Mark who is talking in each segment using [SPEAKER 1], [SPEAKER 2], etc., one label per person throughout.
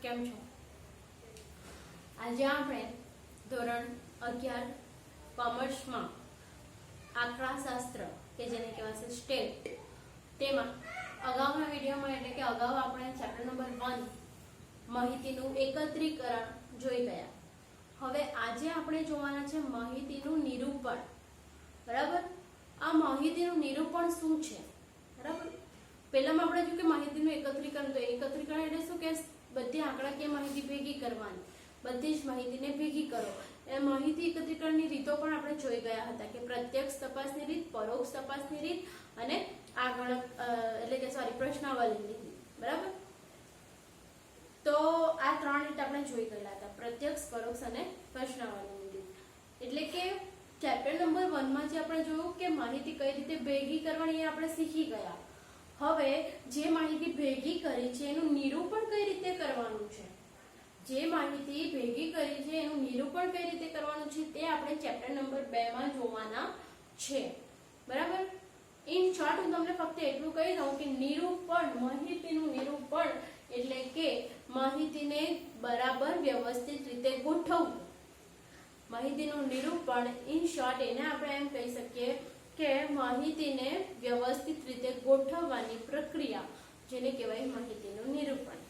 [SPEAKER 1] કેમ છો? આજે આપણે ધોરણ 11 કોમર્સમાં આંકડાશાસ્ત્ર કે જેને કહેવાય સ્ટેટ તેમાં અગાઉના વિડીયોમાં એટલે કે અગાઉ આપણે ચેપ્ટર નંબર 1 માહિતીનું એકત્રીકરણ જોઈ ગયા. હવે આજે આપણે જોવાના છે માહિતીનું નિરૂપણ. બરાબર? આ માહિતીનું નિરૂપણ શું છે? બરાબર? પહેલામાં આપણે જોયું કે માહિતીનું એકત્રીકરણ, તો એકત્રીકરણ એટલે શું કે બધી આંકડાકીય માહિતી ભેગી કરવાની, બધી જ માહિતીને ભેગી કરો. એ માહિતી એકત્રીકરણની રીતો પણ આપણે જોઈ ગયા હતા કે પ્રત્યક્ષ તપાસની રીત, પરોક્ષ તપાસની રીત અને પ્રશ્નાવલીની રીત. બરાબર? તો આ ત્રણ રીત આપણે જોઈ ગયેલા હતા, પ્રત્યક્ષ, પરોક્ષ અને પ્રશ્નાવલીની રીત. એટલે કે ચેપ્ટર નંબર 1 માં જે આપણે જોયું કે માહિતી કઈ રીતે ભેગી કરવાની એ આપણે શીખી ગયા. હવે જે માહિતી ભેગી કરી છે એનું નિરૂપણ કઈ રીતે કરવાનું છે, જે માહિતી ભેગી કરી છે એનું નિરૂપણ કઈ રીતે કરવાનું છે તે આપણે ચેપ્ટર નંબર 2 માં જોવાના છે. બરાબર? ઇન શોર્ટ હું તમને ફક્ત એટલું કહી દઉં કે નિરૂપણ, માહિતીનું નિરૂપણ એટલે કે માહિતીને બરાબર વ્યવસ્થિત રીતે ગોઠવવું. માહિતીનું નિરૂપણ ઇન શોર્ટ એને આપણે એમ કહી શકીએ કે માહિતીને વ્યવસ્થિત રીતે ગોઠવવાની પ્રક્રિયા, જેને કહેવાય માહિતીનું નિરૂપણ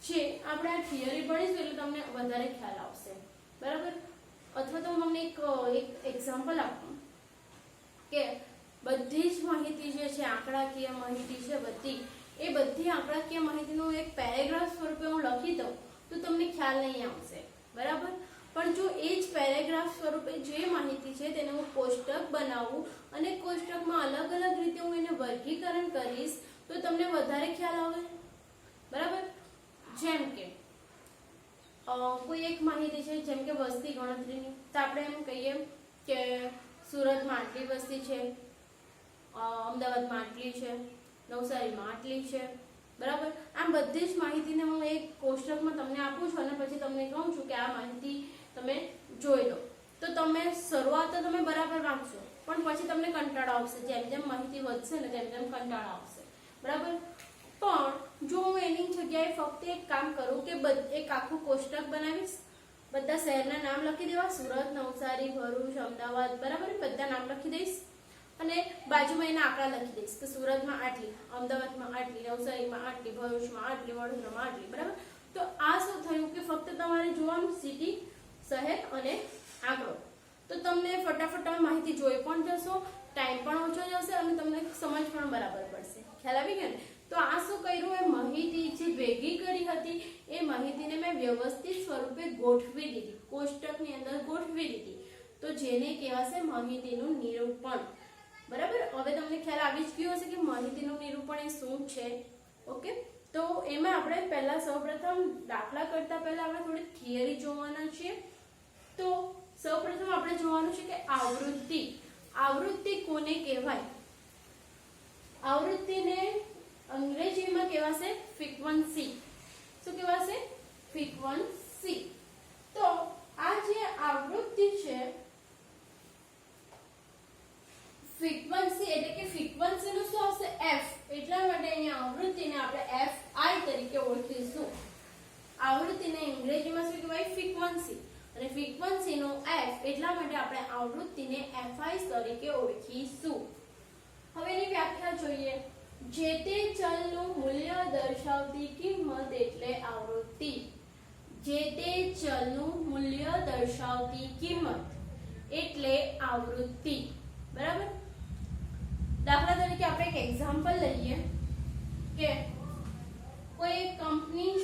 [SPEAKER 1] છે. આપણે આ થિયરી ભણીશું એટલે તમને વધારે ખ્યાલ આવશે. બરાબર? અથવા તો હું તમને એક એક્ઝામ્પલ આપું કે બધી જ માહિતી જે છે, આંકડાકીય માહિતી છે બધી, એ બધી આંકડાકીય માહિતીનું એક પેરેગ્રાફ સ્વરૂપે હું લખી દઉં તો તમને ખ્યાલ નહીં આવશે. બરાબર? પણ જો એ જ પેરેગ્રાફ સ્વરૂપે જે માહિતી છે તેને હું કોષ્ટક બનાવું અને કોષ્ટકમાં અલગ અલગ રીતે હું એને વર્ગીકરણ કરીશ તો તમને વધારે ખ્યાલ આવે. બરાબર? જેમ કે કોઈ એક માહિતી છે, જેમ કે વસ્તી ગણતરીની, તો આપણે એમ કહીએ કે સુરતમાં આટલી વસ્તી છે, અમદાવાદમાં આટલી છે, નવસારીમાં આટલી છે. બરાબર? આમ બધી જ માહિતીને હું એક કોષ્ટકમાં તમને આપું છું અને પછી તમને કહું છું કે આ માહિતી તમે જોઈ લો. તો તમે શરૂઆત તો તમે બરાબર વાંચશો પણ પછી તમને કંટાળો આવશે. જેમ જેમ માહિતી વધશે ને તેમ તેમ કંટાળો આવશે. બરાબર? પણ જો હું એની જગ્યાએ ફક્ત એક કામ કરું કે એક આખું કોષ્ટક બનાવીશ, બધા શહેરના નામ લખી દેવા, સુરત, નવસારી, ભરૂચ, અમદાવાદ, બરાબર, બધા નામ લખી દઈશ અને બાજુમાં એના આંકડા લખી દઈશ કે સુરતમાં આટલી, અમદાવાદમાં આટલી, નવસારીમાં આટલી, ભરૂચમાં આટલી, વડોદરામાં આટલી. બરાબર? તો આ શું થયું કે ફક્ત તમારે જોવાનું સિટી, શહેર અને આંકડો. તો તમને ફટાફટ તમે માહિતી જોઈ પણ જશો, ટાઈમ પણ ઓછો જશે અને તમને સમજ પણ બરાબર પડશે. ખ્યાલ આવી ગયો ને? તો આ શું કર્યું, એ માહિતી જે ભેગી કરી હતી એ માહિતીને મેં વ્યવસ્થિત સ્વરૂપે ગોઠવી દીધી, કોષ્ટકની અંદર ગોઠવી દીધી. તો જેને કહેવાશે માહિતીનું નિરૂપણ. બરાબર? હવે તમને ખ્યાલ આવી જ ગયો હશે કે માહિતીનું નિરૂપણ એ શું છે. ઓકે? તો એમાં આપણે પહેલા સૌપ્રથમ દાખલા કરતા પહેલા આપણે થોડી થિયરી જોવાના છીએ. તો સૌપ્રથમ આપણે જોવાનું છે કે આવૃત્તિ. આવૃત્તિ કોને કહેવાય? આવૃત્તિને અંગ્રેજીમાં કહેવાશે ફ્રીક્વન્સી. શું કહેવાશે? ફ્રીક્વન્સી. તો આ જે આવૃત્તિ છે, ફ્રીક્વન્સી એટલે કે ફ્રીક્વન્સીનું શું આવશે? f. એટલા માટે અહીંયા આવૃત્તિને આપણે fi તરીકે ઓળખીશું. આવૃત્તિને અંગ્રેજીમાં શું કહેવાય? ફ્રીક્વન્સી. અને ફ્રીક્વન્સીનો f એટલા માટે આપણે આવૃત્તિને fi તરીકે ઓળખીશું. હવે એની વ્યાખ્યા જોઈએ. જે તે ચલનું મૂલ્ય દર્શાવતી કિંમત એટલે આવૃત્તિ. જે તે ચલનું મૂલ્ય દર્શાવતી કિંમત એટલે આવૃત્તિ. બરાબર? દાખલા તરીકે આપણે એક એક્ઝામ્પલ લઈએ કે કોઈ એક કંપની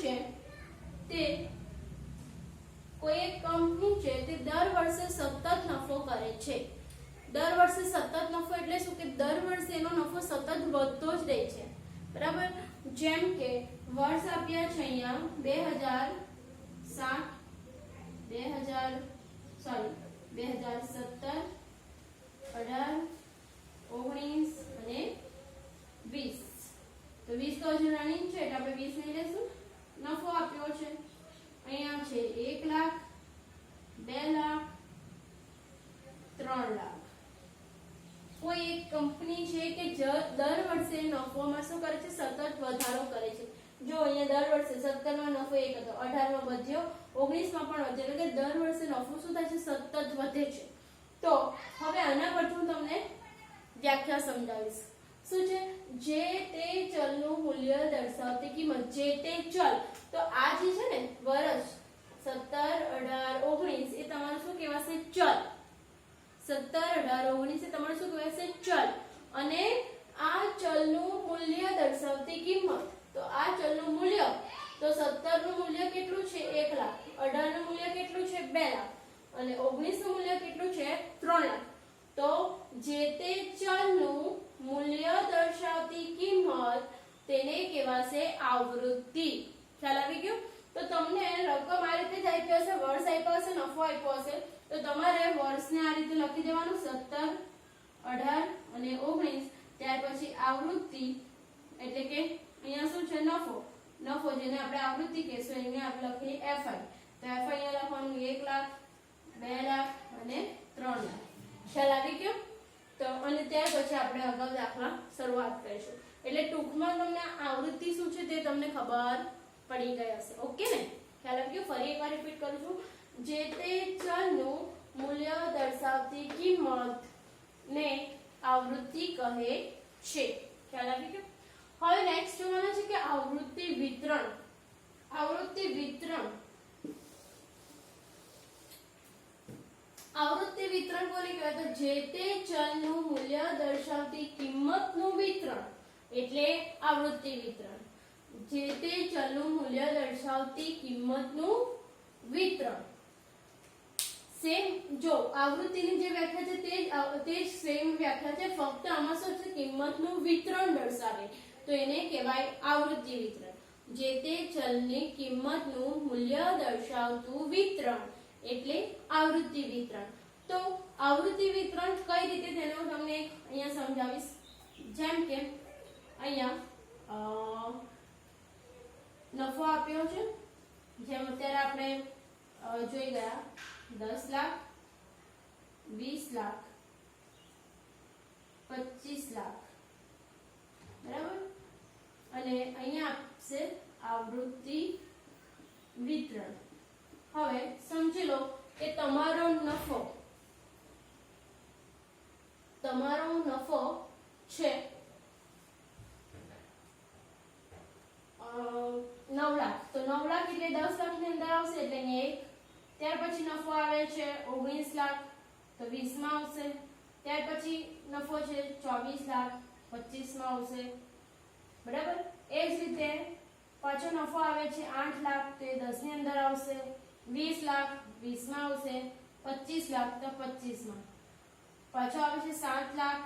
[SPEAKER 1] છે તે દર વર્ષે સતત નફો કરે છે. દર વર્ષે સતત નફો એટલે શું કે દર વર્ષે એનો નફો સતત વધતો જ રહે છે. બરાબર? જેમ કે વર્ષ આપ્યા છે અહીંયા 2017, 18, 19 અને 20. તો 20 તો હજુ રનિંગ છે એટલે આપણે 20 લઈ લેશું. નફો આપ્યો છે અહીંયા છે 1 લાખ, 2 લાખ, 3 લાખ. કોઈ એક કંપની છે કે દર વર્ષે નફોમાં શું કરે છે? સતત વધારો કરે છે. જો અહીંયા દર વર્ષે 17 માં નફો 1 હતો, 18 માં વધ્યો, 19 માં પણ વધ્યો, એટલે કે દર વર્ષે નફો શું થાય છે? સતત વધે છે. તો હવે આના પરથી હું તમને વ્યાખ્યા સમજાવીશ. શું છે? જે તે ચલનું મૂલ્ય દર્શાવતી કિંમત. જે તે ચલ, તો આ જે છે ને વર્ષ 17, 18, 19 એ તમારું શું કહેવાશે? ચલ. 17, 18, 19 એ તમારું શું કહેવાશે? ચલ. અને આ ચલનું મૂલ્ય દર્શાવતી કિંમત, તો આ ચલનું મૂલ્ય, તો 17 નું મૂલ્ય કેટલું છે? 1 લાખ. 18 નું મૂલ્ય કેટલું છે? 2 લાખ. અને 19 નું મૂલ્ય કેટલું છે? 3 લાખ. તો જે તે ચલનું મૂલ્ય દર્શાવતી કિંમત તેને કહેવાશે આવૃત્તિ. ખ્યાલ આવી ગયો? તો તમને રકમ આ રીતે જ આપી હશે, વર્ષ આપ્યો હશે, નફો આપ્યો હશે, તો તમારે વર્ષને આ રીતે લખી દેવાનું 17, 18 અને 19. ત્યાર પછી આવૃત્તિ એટલે કે અહીંયા શું છે? નફો. નફો જેને આપણે આવૃત્તિ કહેશું એને આપણે લખીએ FI. તો FI અહીંયા લખવાનું 1 લાખ, 2 લાખ અને 3 લાખ. ખ્યાલ આવી ગયો? તો અને ત્યાર પછી આપણે અગાઉ દાખલા શરૂઆત કરીશું. એટલે ટૂંકમાં તમને આવૃત્તિ શું છે તે તમને ખબર પડી ગઈ હશે. ઓકે ને? ખ્યાલ આવી ગયો? ફરી એકવાર રિપીટ કરું છું. જે તે ચલનું મૂલ્ય દર્શાવતી કિંમત ને આવૃત્તિ કહે છે. ખ્યાલ આવી ગયો? હવે નેક્સ્ટ જોવાનું છે કે આવૃત્તિ વિતરણ. આવૃત્તિ વિતરણ. આવૃત્તિ વિતરણ કોને કહેવાય? તો જે તે ચલનું મૂલ્ય દર્શાવતી કિંમતનું વિતરણ એટલે આવૃત્તિ વિતરણ. જે તે ચલનું મૂલ્ય દર્શાવતી કિંમતનું વિતરણ. સેમ જો આવૃત્તિની જે વ્યાખ્યા છે તે જ સેમ વ્યાખ્યા છે, ફક્ત આમાં શું છે? કિંમતનું વિતરણ દર્શાવે તો એને કહેવાય આવૃત્તિ વિતરણ. જે તે ચલની કિંમતનું મૂલ્ય દર્શાવતું વિતરણ એટલે આવૃત્તિ વિતરણ. તો આવૃત્તિ વિતરણ કઈ રીતે તેને હું તમને અહીંયા સમજાવીશ. જેમ કે અહીંયા નફો આપ્યો છે, જેમ અત્યારે આપણે જોઈ ગયા 10 લાખ, 20 લાખ, 25 લાખ, બરાબર. અને અહીંયા આપશે આવૃત્તિ વિતરણ. હવે સમજી લો કે તમારો નફો છે 9 લાખ. તો 9 લાખ એટલે 10 લાખ ની અંદર આવશે એટલે અહીંયા 1. ત્યાર પછી નફો આવે છે 19 લાખ, તો 20 માં આવશે. ત્યાર પછી નફો છે 24 લાખ, 25 માં આવશે, બરાબર. એ જ રીતે પાછો નફો આવે છે 8 લાખ, તો એ 10 ની અંદર આવશે. 20 લાખ 20 માં આવશે. 25 લાખ તો 25 માં. પાછો આવે છે 7 લાખ,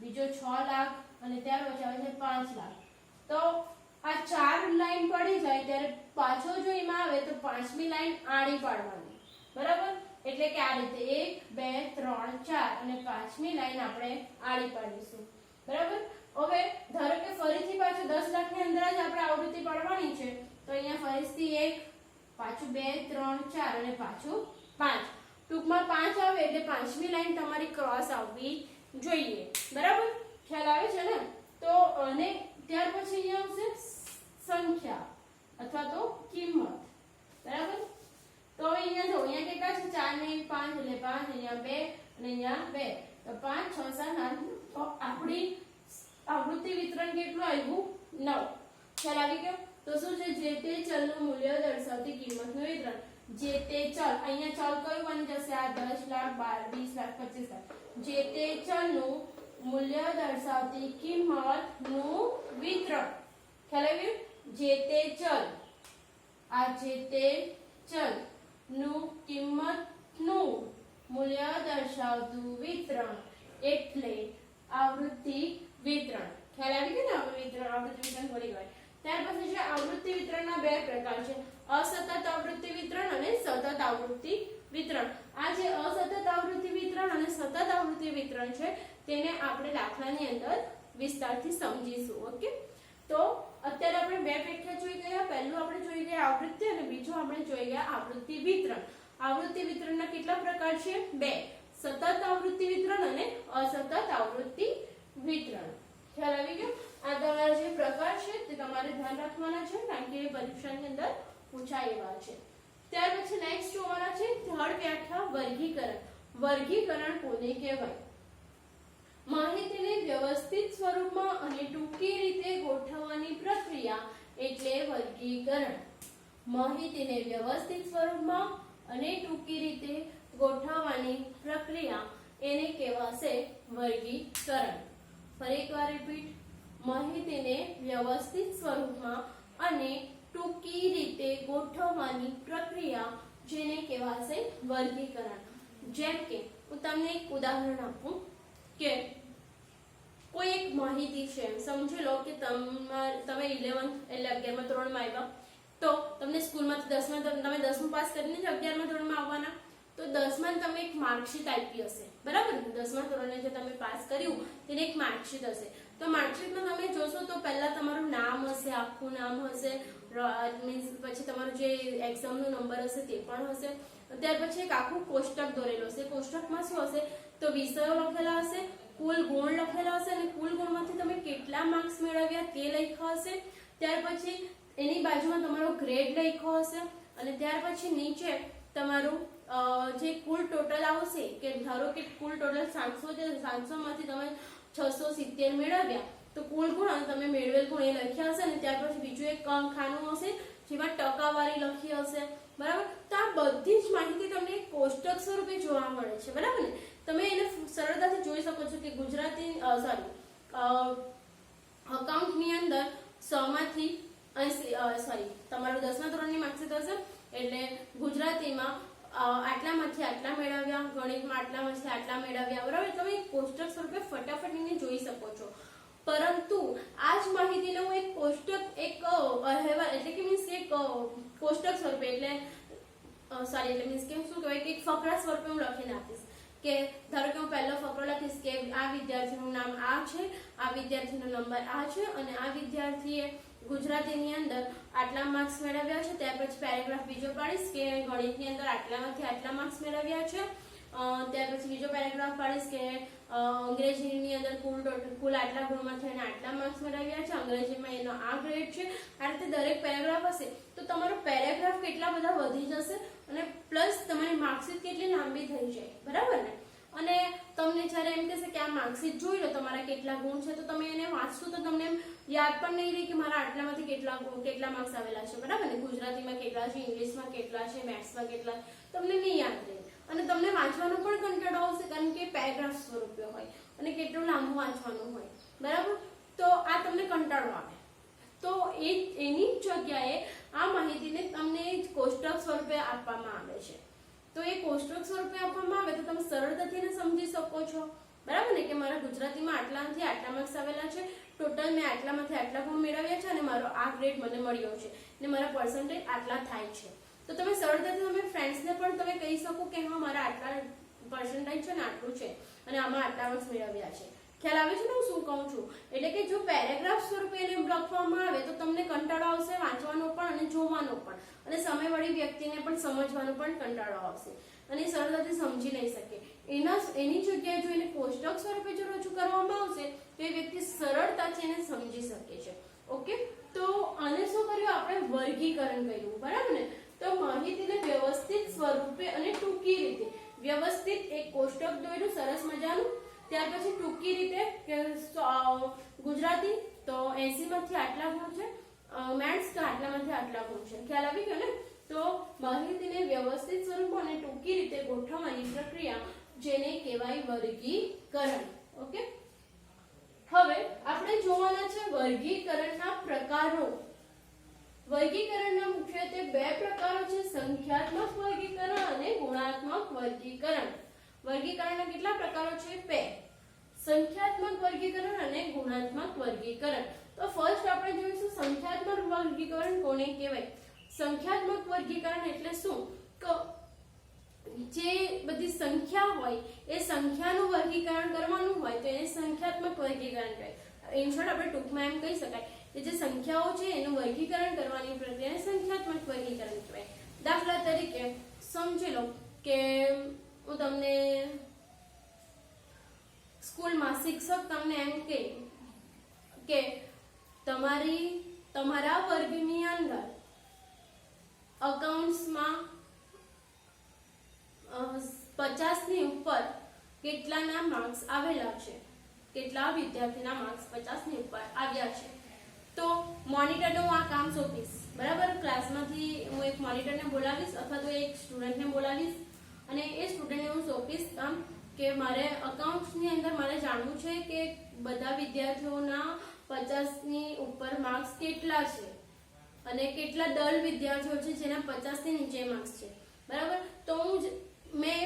[SPEAKER 1] બીજો 6 લાખ અને ત્યાર પછી આવે છે 5 લાખ. તો આ 4 લાઈન પડી જાય ત્યારે પાછો જો એમાં આવે તો પાંચમી લાઈન આડી પાડવાની, બરાબર. એટલે કે આ રીતે 1 2 3 4 અને પાંચમી લાઈન આપણે આડી પાડીશું, બરાબર. હવે ધારો કે ફરીથી પાછું 10 લાખ ની અંદર જ આપણે આવૃત્તિ પાડવાની છે, તો અહીંયા ફરીથી 1, પાછું 2 3 4 અને પાછું 5. ટૂંકમાં 5 આવે એટલે પાંચમી લાઈન તમારી ક્રોસ આવવી જોઈએ, બરાબર. ખ્યાલ આવે છે ને? તો અને ત્યાર પછી અહીંયા આવશે સંખ્યા અથવા તો કિંમત, બરાબર. તો અહીંયા જો અહીંયા કેટલા છે? 4 ને 5 એટલે 5, અહીંયા 2 અને અહીંયા 2, તો 5 6 7 8. તો આપણી આવૃત્તિ વિતરણ કેટલું આવ્યું? 9. ખ્યાલ આવી ગયો? તો શું છે? જે તે ચલનું મૂલ્ય દર્શાવતી કિંમતનું વિતરણ. જે તે ચલ, અહીંયા ચલ કયું બની જશે? આ 10 લાખ, 12 લાખ, 20 લાખ, 25 લાખ. જે તે ચલનું મૂલ્ય દર્શાવતી કિંમતનું વિતરણ. ખ્યાલ આવ્યું? જે તે ચલ, આ જે તે ચલ નું કિંમતનું મૂલ્ય દર્શાવતું વિતરણ એટલે આવૃત્તિ વિતરણ. ખ્યાલ આવી ગયો ને? આવૃત્તિ વિતરણ પડી ગયું. ત્યાર પછી છે આવૃત્તિ વિતરણના બે પ્રકાર છે, અસતત આવૃત્તિ વિતરણ અને સતત આવૃત્તિ વિતરણ. આ જે અસતત આવૃત્તિ વિતરણ અને સતત આવૃત્તિ વિતરણ છે તેને આપણે દાખલાની અંદર વિસ્તારથી સમજીશું. ઓકે, તો અત્યારે આપણે બે વ્યાખ્યા જોઈ ગયા. પહેલું આપણે જોઈ ગયા આવૃત્તિ અને બીજું આપણે જોઈ ગયા આવૃત્તિ વિતરણ. આવૃત્તિ વિતરણના કેટલા પ્રકાર છે? બે, સતત આવૃત્તિ વિતરણ અને અસતત આવૃત્તિ વિતરણ. ખ્યાલ આવી ગયો? આ તમારા જે પ્રકાર છે તે તમારે ધ્યાન રાખવાના છે, કારણ કે પરીક્ષાની અંદર પૂછાય એવા છે. ત્યાર પછી નેક્સ્ટ જોવાના છે થર્ડ વ્યાખ્યા વર્ગીકરણ. વર્ગીકરણ કોને કહેવાય? માહિતીને વ્યવસ્થિત સ્વરૂપમાં અને ટૂંકી રીતે ગોઠવવાની પ્રક્રિયા એટલે વર્ગીકરણ. માહિતીને વ્યવસ્થિત સ્વરૂપમાં અને ટૂંકી રીતે ગોઠવવાની પ્રક્રિયા એને કહેવાશે વર્ગીકરણ. ફરી એકવાર રિપીટ. માહિતીને વ્યવસ્થિત સ્વરૂપમાં અને ટૂંકી રીતે ગોઠવવાની પ્રક્રિયા જેને કહેવાશે વર્ગીકરણ. જેમ કે હું તમને એક ઉદાહરણ આપું કે કોઈ એક માહિતી છે, સમજી લો કે તમે 11th એટલે 11મા ધોરણમાં આવ્યા, તો તમને સ્કૂલમાંથી 10મા તમે 10મું પાસ કરીને જ 11મા ધોરણમાં આવવાના, તો 10મા તમે એક માર્કશીટ આપી હશે, બરાબર? 10મા ધોરણે જે તમે પાસ કર્યું તેને એક માર્કશીટ હશે. તો માર્કશીટમાં તમે જોશો તો પહેલા તમારું નામ હશે, આખું નામ હશે, મીન્સ પછી તમારું જે એક્ઝામનો નંબર હશે તે પણ હશે. ત્યાર પછી એક આખું કોષ્ટક દોરેલું હશે. કોષ્ટકમાં શું હશે તો વિષયો લખેલા હશે, કુલ ગુણ લખેલા હશે અને કુલ ગુણમાંથી તમે કેટલા માર્ક્સ મેળવ્યા તે લખ્યા હશે. ત્યાર પછી એની બાજુમાં તમારો ગ્રેડ લખ્યો હશે અને ત્યાર પછી નીચે તમારું જે કુલ ટોટલ આવશે, કે ધારો કે કુલ ટોટલ 700 છે, 700 માંથી તમે 670 મેળવ્યા તો કુલ ગુણ તમે મેળવેલ ગુણ એ લખ્યા હશે અને ત્યાર પછી બીજું એક ખાનું હશે જેમાં ટકાવારી લખી હશે, બરાબર? તો આ બધી જ માહિતી તમને કોષ્ટક સ્વરૂપે જોવા મળે છે, બરાબર ને? તમે એને સરળતાથી જોઈ શકો છો કે ગુજરાતી અકાઉન્ટની અંદર 100 માંથી 80 તમારું 10મા ધોરણની માર્કશીટ હશે એટલે ગુજરાતીમાં આટલામાંથી આટલા મેળવ્યા, ગણિતમાં આટલામાંથી આટલા મેળવ્યા, બરાબર? તમે કોષ્ટક સ્વરૂપે ફટાફટ એને જોઈ શકો છો. પરંતુ આ જ માહિતીને હું એક કોષ્ટક એક અહેવાલ એટલે કે મીન્સ એક કોષ્ટક સ્વરૂપે એટલે મીન્સ કે શું કહેવાય કે એક ફકરા સ્વરૂપે હું લખીને આપીશ. કે ધારો કે હું પહેલો ફકરો લખીશ કે આ વિદ્યાર્થીનું નામ આ છે, આ વિદ્યાર્થીનો નંબર આ છે અને આ વિદ્યાર્થીએ ગુજરાતીની અંદર આટલા માર્ક્સ મેળવ્યા છે. ત્યાર પછી પેરેગ્રાફ બીજો પાડીશ કે ગણિતની અંદર આટલામાંથી આટલા માર્ક્સ મેળવ્યા છે. ત્યાર પછી બીજો પેરેગ્રાફ પાડીશ કે અંગ્રેજીની અંદર કુલ આટલા ગુણમાંથી એને આટલા માર્ક્સ મેળવ્યા છે, અંગ્રેજીમાં એનો આ ગ્રેડ છે. આ રીતે દરેક પેરેગ્રાફ હશે તો તમારો પેરેગ્રાફ કેટલા બધા વધી જશે અને પ્લસ તમારી માર્કશીટ કેટલી લાંબી થઈ જાય, બરાબર ને? અને તમને જ્યારે એમ કહેશે કે આ માર્કશીટ જોઈ લો તમારા કેટલા ગુણ છે, તો તમે એને વાંચશો તો તમને એમ યાદ પણ નહીં રહે કે મારા આટલામાંથી કેટલા માર્ક્સ આવેલા છે, બરાબર ને? ગુજરાતીમાં કેટલા છે, ઇંગ્લિશમાં કેટલા છે, મેથ્સમાં કેટલા, તમને નહીં યાદ રહે અને તમને વાંચવાનો પણ કંટાળો આવશે કારણ કે પેરેગ્રાફ સ્વરૂપે હોય અને કેટલું લાંબુ વાંચવાનું હોય, બરાબર? તો આ તમને કંટાળો આવે. તો એની જગ્યાએ આ માહિતીને તમને કોષ્ટક સ્વરૂપે આપવામાં આવે છે. તો એ કોષ્ટક સ્વરૂપે આપવામાં આવે તો તમે સરળતાથી એને સમજી શકો છો, બરાબર ને? કે મારા ગુજરાતીમાં આટલામાંથી આટલા માર્ક્સ આવેલા છે, ટોટલ મેં આટલામાંથી આટલા ગુણ મેળવ્યા છે અને મારો આ ગ્રેડ મને મળ્યો છે અને મારા પર્સન્ટેજ આટલા થાય છે. તો તમે સરળતાથી તમે ફ્રેન્ડ્સને પણ તમે કહી શકો કે હા મારા આટલા પર્સન્ટેજ છે ને આટલું છે અને આમાં આટલા માર્ક્સ મેળવ્યા છે. ખ્યાલ આવે છે ને હું શું કહું છું? એટલે કે જો પેરેગ્રાફ સ્વરૂપે એને લખવામાં આવે તો તમને કંટાળો આવશે વાંચવાનો પણ અને જોવાનો પણ, અને સામેવાળી વ્યક્તિને પણ સમજવાનો પણ કંટાળો આવશે અને સરળતાથી સમજી નહીં શકે. એની જગ્યાએ જો એને કોષ્ટક સ્વરૂપે જો રજૂ કરવામાં આવશે તો એ વ્યક્તિ સરળતાથી એને સમજી શકે છે. ઓકે, તો આને શું કર્યું આપણે? વર્ગીકરણ કર્યું, બરાબર ને? તો માહિતીને વ્યવસ્થિત સ્વરૂપે અને ટૂંકી રીતે, વ્યવસ્થિત એક કોષ્ટક દોર્યું સરસ મજાનું, ત્યાર પછી ટૂંકી રીતે કે ગુજરાતી તો 80 માંથી આટલા ગુણ છે, મેથ્સ તો આટલામાંથી આટલા ગુણ છે. ખ્યાલ આવી ગયો ને? તો માહિતીને વ્યવસ્થિત સ્વરૂપમાં અને ટૂંકી રીતે ગોઠવવાની પ્રક્રિયા જેને કહેવાય વર્ગીકરણ. ઓકે, હવે આપણે જોવાના છે વર્ગીકરણના પ્રકારો. વર્ગીકરણના મુખ્યત્વે બે પ્રકારો છે, સંખ્યાત્મક વર્ગીકરણ અને ગુણાત્મક વર્ગીકરણ. વર્ગીકરણના કેટલા પ્રકારો છે? બે. સંખ્યાત્મક વર્ગીકરણ અને ગુણાત્મક વર્ગીકરણ. તો ફર્સ્ટ આપણે જોઈશું સંખ્યાત્મક વર્ગીકરણ કોને કહેવાય. સંખ્યાત્મક વર્ગીકરણ એટલે શું? કે જે બધી સંખ્યા હોય એ સંખ્યાનું વર્ગીકરણ કરવાનું હોય તો એને સંખ્યાત્મક વર્ગીકરણ કહેવાય. ઇન શોર્ટ આપણે ટૂંકમાં એમ કહી શકાય કે જે સંખ્યાઓ છે એનું વર્ગીકરણ કરવાની પ્રક્રિયાને સંખ્યાત્મક વર્ગીકરણ કહેવાય. દાખલા તરીકે સમજી લો કે હું તમને સ્કૂલમાં શિક્ષક તમને એમ કે તમારા વર્ગની અંદર અકાઉન્ટ્સમાં 50 ની ઉપર કેટલાના માર્ક્સ આવેલા છે, કેટલા વિદ્યાર્થીના માર્ક્સ 50 ની ઉપર આવ્યા છે. તો મોનિટરને હું આ કામ સોંપીશ, બરાબર. ક્લાસમાંથી હું એક મોનિટરને બોલાવીશ અથવા તો એક સ્ટુડન્ટને બોલાવીશ અને એ સ્ટુડન્ટને હું સોંપીશ કામ કે મારે અકાઉન્ટ્સની અંદર મારે જાણવું છે કે બધા વિદ્યાર્થીઓના 50 ની ઉપર માર્ક્સ કેટલા છે અને કેટલા દળ વિદ્યાર્થીઓ છે જેના 50 ની નીચે માર્ક્સ છે, બરાબર. તો મેં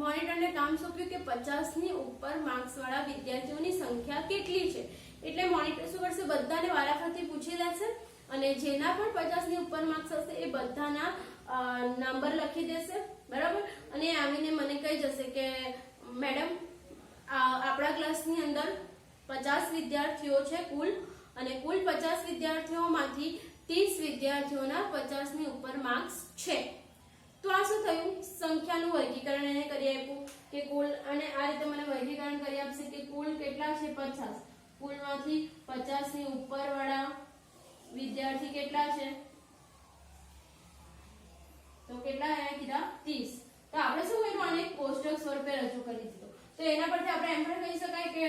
[SPEAKER 1] મોનિટરને કામ સોંપ્યું કે 50 ની ઉપર માર્ક્સ વાળા વિદ્યાર્થીઓની સંખ્યા કેટલી છે. એટલે મોનિટર શું કરશે, બધાને વારાફરતી પૂછી લેશે અને જેના પણ 50 ની ઉપર માર્ક્સ હશે એ બધાના નંબર લખી દેશે, બરાબર. અને આવીને મને કહી જશે કે મેડમ આપણા ક્લાસની અંદર 50 વિદ્યાર્થીઓ છે કુલ, અને કુલ 50 વિદ્યાર્થીઓમાંથી 30 વિદ્યાર્થીઓના 50 ની ઉપર માર્ક્સ છે. તો આ શું થયું, સંખ્યાનું વર્ગીકરણ એને કરી આપ્યું કે કુલ, અને આ રીતે મને વર્ગીકરણ કરી આપશે કે કુલ કેટલા છે 50, કુલમાંથી 50 ની ઉપર વાળા વિદ્યાર્થી કેટલા છે, તો કેટલા અહીંયા કીધા 30. તો આપણે શું કર્યું, આને કોષ્ટક સ્વરૂપે રજૂ કરી દીધું. તો એના પરથી આપણે એમ પણ કહી શકાય કે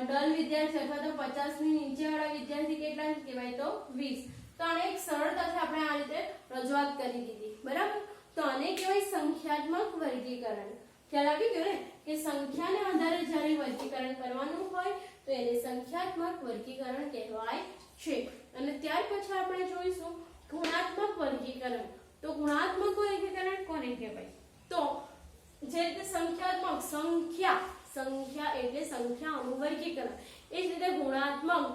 [SPEAKER 1] ડલ વિદ્યાર્થી અથવા તો 50 ની નીચે વાળા વિદ્યાર્થી કેટલા કહેવાય, તો 20. તો આને એક સરળતાથી આપણે આ રીતે રજૂઆત કરી દીધી, બરાબર. તો આને કહેવાય સંખ્યાત્મક વર્ગીકરણ. ખ્યાલ આવી ગયો ને કે સંખ્યાને આધારે જ્યારે વર્ગીકરણ કરવાનું હોય તો એને સંખ્યાત્મક વર્ગીકરણ કહેવાય છે. અને ત્યાર પછી આપણે જોઈશું ગુણાત્મક વર્ગીકરણ. તો ગુણાત્મક વર્ગીકરણ કોને કહેવાય, તો જે રીતે સંખ્યાત્મક સંખ્યા એટલે સંખ્યાઓનું વર્ગીકરણ, એ જ રીતે ગુણાત્મક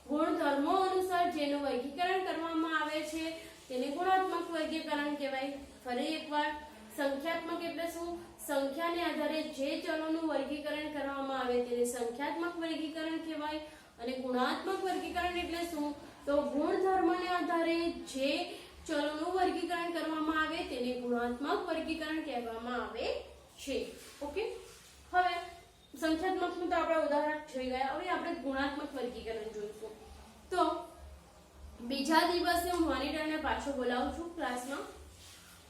[SPEAKER 1] ગુણધર્મો અનુસાર જેનું વર્ગીકરણ કરવામાં આવે છે તેને ગુણાત્મક વર્ગીકરણ કહેવાય. ફરી એકવાર, સંખ્યાત્મક એટલે શું, સંખ્યાને આધારે જે ચલોનું વર્ગીકરણ કરવામાં આવે તેને સંખ્યાત્મક વર્ગીકરણ કહેવાય. અને ગુણાત્મક વર્ગીકરણ એટલે શું, તો ગુણધર્મને આધારે જે ચલોનું વર્ગીકરણ કરવામાં આવે તેને ગુણાત્મક વર્ગીકરણ કહેવામાં આવે છે. ઓકે, હવે સંખ્યાત્મકનું તો આપણે ઉદાહરણ જોઈ ગયા, હવે આપણે ગુણાત્મક વર્ગીકરણ જોઈશું. તો બીજા દિવસે હું મોનિટરને પાછો બોલાવું છું ક્લાસમાં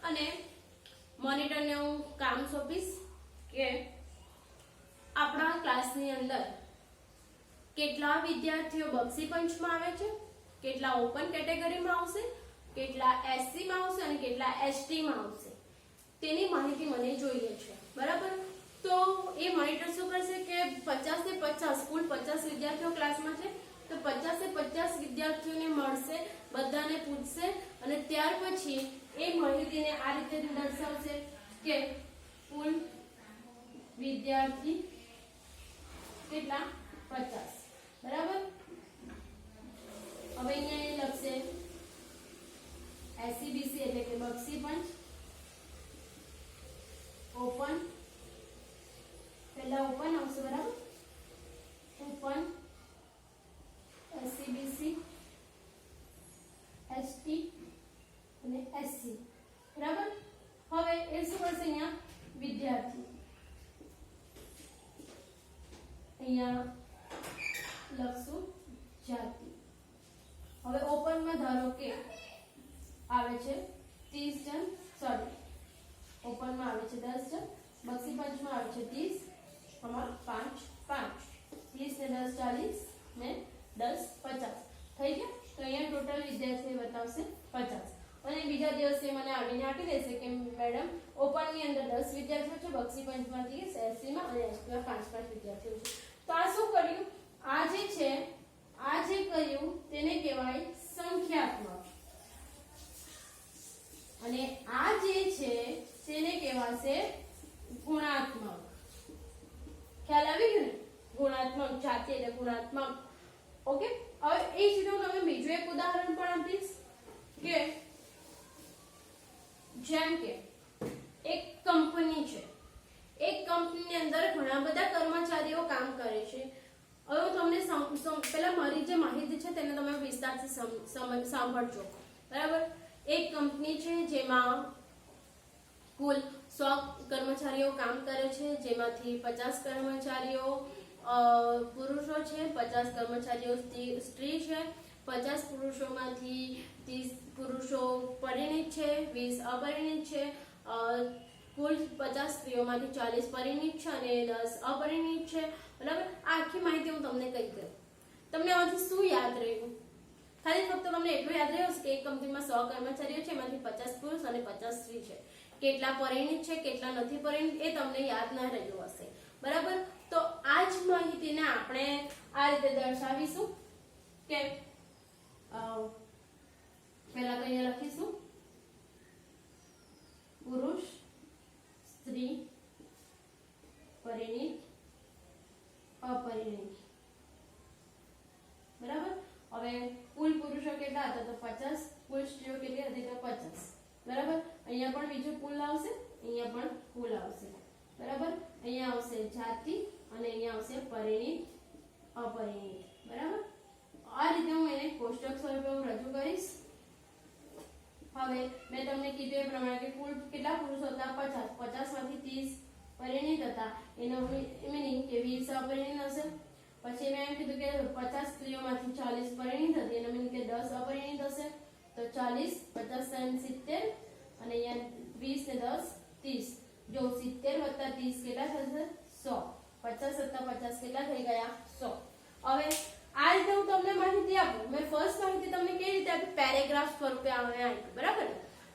[SPEAKER 1] અને મોનિટરને હું કામ સોંપીશ કે આપણા ક્લાસની અંદર કેટલા વિદ્યાર્થીઓ બક્ષી પંચમાં આવે છે, કેટલા ઓપન કેટેગરીમાં આવશે, કેટલા એસસી માં આવશે અને કેટલા એસટી માં આવશે, તેની માહિતી મને જોઈએ છે, બરાબર. તો એ મોનિટર શું કરશે કે 50 ને 50 કુલ 50 વિદ્યાર્થીઓ ક્લાસમાં છે, તો 50 ને 50 વિદ્યાર્થીઓને મળશે, બધાને પૂછશે અને ત્યાર પછી એ માહિતીને આ રીતે દર્શાવશે કે કુલ વિદ્યાર્થી કેટલા 50, બરાબર. હવે અહીંયા એ લખશે એસસીબીસી એટલે કે બક્ષી પંચ, ઓપન, પહેલા ઓપન આવશે, બરાબર. ઓપન, એસસીબીસી, એસટી અને એસસી, બરાબર. હવે એ શું કરશે, અહીંયા વિદ્યાર્થી, અહીંયા લખશું જાતિ. હવે ઓપનમાં ધારો કે આવે છે 30 જણ, સોરી ઓપનમાં આવે છે 10 જણ, બક્ષી પંચમાં આવે છે 30, 5 5, 30 ને 10 40 ને 10 50 થઈ ગયા. તો અહીંયા ટોટલ વિદ્યાર્થી બતાવશે 50 અને બીજા દિવસે મને આવીને આપી દેશે કે મેડમ ઓપનની અંદર 10 વિદ્યાર્થીઓ છે, બક્ષી પંચમાં 30, એસસીમાં અને એસટીમાં 5 વિદ્યાર્થીઓ છે. તો આ શું કર્યું, આ જે છે આ જે કર્યું તેને કહેવાય સંખ્યાત્મક અને આ જે છે તેને કહેવાશે ગુણાત્મક. ખ્યાલ આવી ગયો ને, ગુણાત્મક જાતિ એટલે ગુણાત્મક. ઓકે, હવે એ જ રીતે હું તમને બીજું એક ઉદાહરણ પણ આપીશ કે જેમ કે એક કંપની છે, એક કંપનીની અંદર ઘણા બધા કર્મચારીઓ કામ કરે છે. હવે હું તમને પહેલા મારી જે માહિતી છે તેને તમે વિસ્તારથી સાંભળજો, બરાબર. એક કંપની છે જેમાં કુલ 100 કર્મચારીઓ કામ કરે છે, જેમાંથી 50 કર્મચારીઓ પુરુષો છે, 50 કર્મચારીઓ સ્ત્રી છે, 50 પુરુષોમાંથી 30 પુરુષો પરિણીત છે, 20 અપરિણીત છે, કુલ 50 સ્ત્રીઓમાંથી 40 પરિણીત છે અને 10 અપરિણીત છે. બરાબર. આ આખી માહિતી હું તમને કહી દઉં. તમને આમાંથી શું યાદ રહ્યું? ખાલી ફક્ત તમને એટલું યાદ રહ્યું કે એક કંપનીમાં 100 કર્મચારીઓ છે, એમાંથી 50 પુરુષ અને 50 સ્ત્રી છે. કેટલા પરિણીત છે, કેટલા નથી પરિણીત એ તમને યાદ ના રહ્યું હશે. બરાબર. તો આ જ માહિતીને આપણે આ રીતે દર્શાવીશું કે પહેલા તો અહીંયા લખીશું પુરુષ, સ્ત્રી, પરિણીત, અપરિણીત. બરાબર. હવે કુલ પુરુષો કેટલા હતા તો 50, કુલ સ્ત્રીઓ કેટલી હતી તો 50. બરાબર. અહીંયા પણ બીજું કુલ આવશે, અહીંયા પણ કુલ આવશે. બરાબર. અહીંયા આવશે જાતિ અને અહીંયા આવશે પરિણીત, અપરિણીત. બરાબર. આ રીતે હું એને કોષ્ટક સ્વરૂપે હું રજૂ કરીશ. હવે મેં તમને કીધું એ પ્રમાણે કે કુલ કેટલા પુરુષો હતા 50, 50 માંથી 30 પરિણીત હતા, એનો મીનિંગ કે 20 અપરિણીત હશે. પછી મેં એમ કીધું કે 50 સ્ત્રીઓમાંથી 40 પરિણીત હતી, એનો મીનિંગ કે 10 અપરિણીત હશે. તો 40 50 70 અને અહીંયા 20 ને 10 30. જો 70 + 30 કેટલા થશે 100. 50 + 50 કેટલા થઈ ગયા 100. હવે આ રીતે હું તમને માહિતી આપું. મેં ફર્સ્ટ માહિતી તમને કેવી રીતે આપી? પેરેગ્રાફ સ્વરૂપે આપી. બરાબર.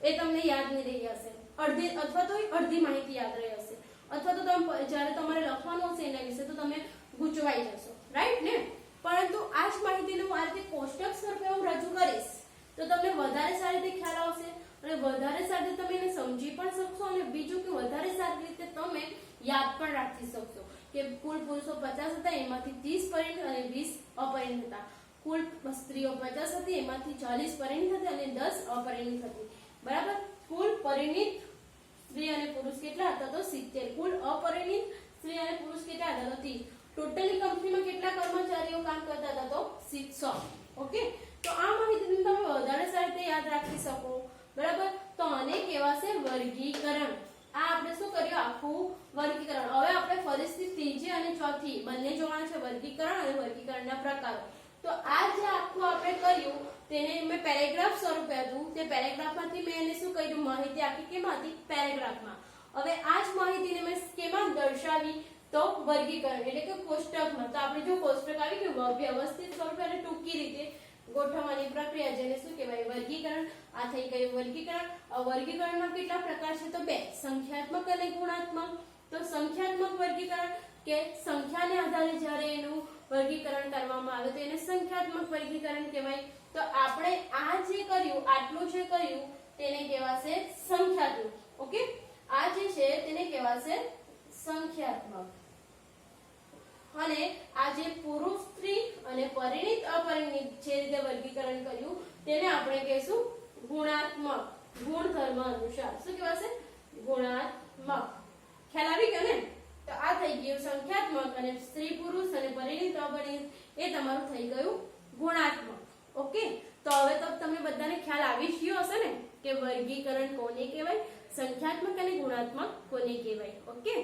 [SPEAKER 1] એ તમને યાદ નહીં રહી હશે, અડધી અથવા તો અડધી માહિતી યાદ રહી હશે, અથવા તો તમે જ્યારે તમારે લખવાનું હશે એના વિશે તો તમે ગૂંચવાઈ જશો. રાઈટ ને? પરંતુ આ જ માહિતીને હું આ રીતે કોષ્ટક સ્વરૂપે હું રજૂ કરીશ તો તમને વધારે સારી રીતે ખ્યાલ આવશે અને વધારે સારી રીતે તમે એને સમજી પણ શકશો અને બીજું કે વધારે સારી રીતે તમે યાદ પણ રાખી શકશો કે કુલ પુરુષો 50 હતા, એમાંથી 30 પરિણીત અને 20 અપરિણીત હતા. કુલ સ્ત્રીઓ 50 હતી, એમાંથી 40 પરિણીત હતી અને 10 અપરિણીત હતી. બરાબર. કુલ પરિણીત સ્ત્રી અને પુરુષ કેટલા હતા તો 70. કુલ અપરિણીત સ્ત્રી અને પુરુષ કેટલા હતા તો 30. ટોટલી કંપનીમાં કેટલા કર્મચારીઓ કામ કરતા હતા તો 100. ઓકે. તો આ માહિતીને તમે વધારે સારી રીતે યાદ રાખી શકો. બરાબર. તો આને કહેવાશે વર્ગીકરણ. આ આપણે શું કર્યું? આખું વર્ગીકરણ. હવે આપણે ફરીથી ત્રીજી અને ચોથી બંને જોવાના છે, વર્ગીકરણ અને વર્ગીકરણના પ્રકારો. તો આ જે આખું આપણે કર્યું તેને મેં પેરેગ્રાફ સ્વરૂપે હતું. તે પેરેગ્રાફમાંથી મેં એને શું કર્યું? માહિતી આપી. કેમાં હતી? પેરેગ્રાફમાં. હવે આ જ માહિતીને મેં કેમાં દર્શાવી તો વર્ગીકરણ એટલે કે કોષ્ટકમાં. તો આપણે જો કોષ્ટક આવી ગયું વ્યવસ્થિત સ્વરૂપે અને ટૂંકી રીતે ગોઠવવાની પ્રક્રિયા જેને શું કહેવાય? વર્ગીકરણ. આ થઈ ગયું વર્ગીકરણ. વર્ગીકરણના કેટલા પ્રકાર છે તો 2, સંખ્યાત્મક અને ગુણાત્મક. તો સંખ્યાત્મક વર્ગીકરણ કે સંખ્યાને આધારે જ્યારે એનું વર્ગીકરણ કરવામાં આવે તો એને સંખ્યાત્મક વર્ગીકરણ કહેવાય. તો આપણે આ જે કર્યું, આટલું જે કર્યું તેને કહેવાશે સંખ્યાત્મક. ઓકે. આ જે છે તેને કહેવાશે સંખ્યાત્મક. અને આ જે પુરુષ, સ્ત્રી અને પરિણીત અપરિણીત જે રીતે વર્ગીકરણ કર્યું તેને આપણે કહીશું ગુણાત્મક. ગુણધર્મ અનુસાર શું કહેવાશે? ગુણાત્મક. ખ્યાલ આવી ગયો ને? તો આ થઈ ગયું સંખ્યાત્મક અને સ્ત્રી પુરુષ અને પરિણીત અપરિણીત એ તમારું થઈ ગયું ગુણાત્મક. ઓકે. તો હવે તો તમને બધાને ખ્યાલ આવી જ ગયો હશે ને કે વર્ગીકરણ કોને કહેવાય, સંખ્યાત્મક અને ગુણાત્મક કોને કહેવાય. ઓકે.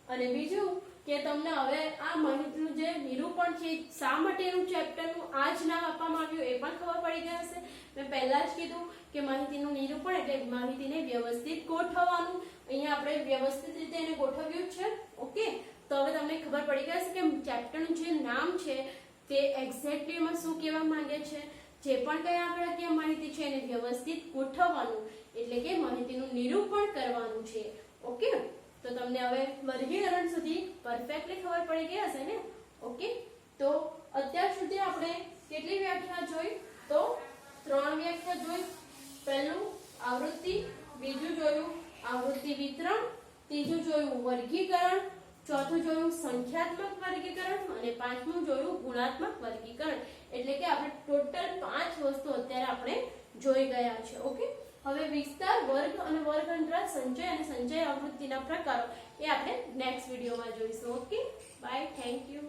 [SPEAKER 1] અને બીજું કે તમને હવે આ માહિતીનું જે નિરૂપણ છે શા માટેનું ચેપ્ટરનું આ જ નામ આપવામાં આવ્યું એ પણ ખબર પડી ગઈ હશે. મેં પહેલા જ કીધું કે માહિતીનું નિરૂપણ એટલે માહિતીને વ્યવસ્થિત ગોઠવવાનું. અહીંયા આપણે વ્યવસ્થિત રીતે એને ગોઠવ્યું છે. ઓકે. તો હવે તમને ખબર પડી ગઈ હશે કે ચેપ્ટરનું જે નામ છે તે એક્ઝેક્ટલી એમાં શું કહેવા માંગે છે. જે પણ કઈ આંકડાકીય માહિતી છે એને વ્યવસ્થિત ગોઠવવાનું એટલે કે માહિતીનું નિરૂપણ કરવાનું છે. ઓકે. તો તમને હવે વર્ગીકરણ સુધી પરફેક્ટલી ખબર પડી ગઈ હશે ને? ઓકે. તો અત્યાર સુધી આપણે કેટલી વ્યાખ્યા જોઈ તો 3 વ્યાખ્યા જોઈ. પહેલું આવૃત્તિ, બીજું જોયું આવૃત્તિ વિતરણ, ત્રીજું જોયું વર્ગીકરણ, ચોથું જોયું સંખ્યાત્મક વર્ગીકરણ અને પાંચમું જોયું ગુણાત્મક વર્ગીકરણ. એટલે કે આપણે ટોટલ 5 વસ્તુ અત્યારે આપણે જોઈ ગયા છે. ઓકે. હવે વિસ્તાર, વર્ગ અને વર્ગ અંતરાલ, સંચય અને સંચય આવૃત્તિના પ્રકારો એ આપણે નેક્સ્ટ વિડીયોમાં જોઈશું. ઓકે. બાય. Thank you.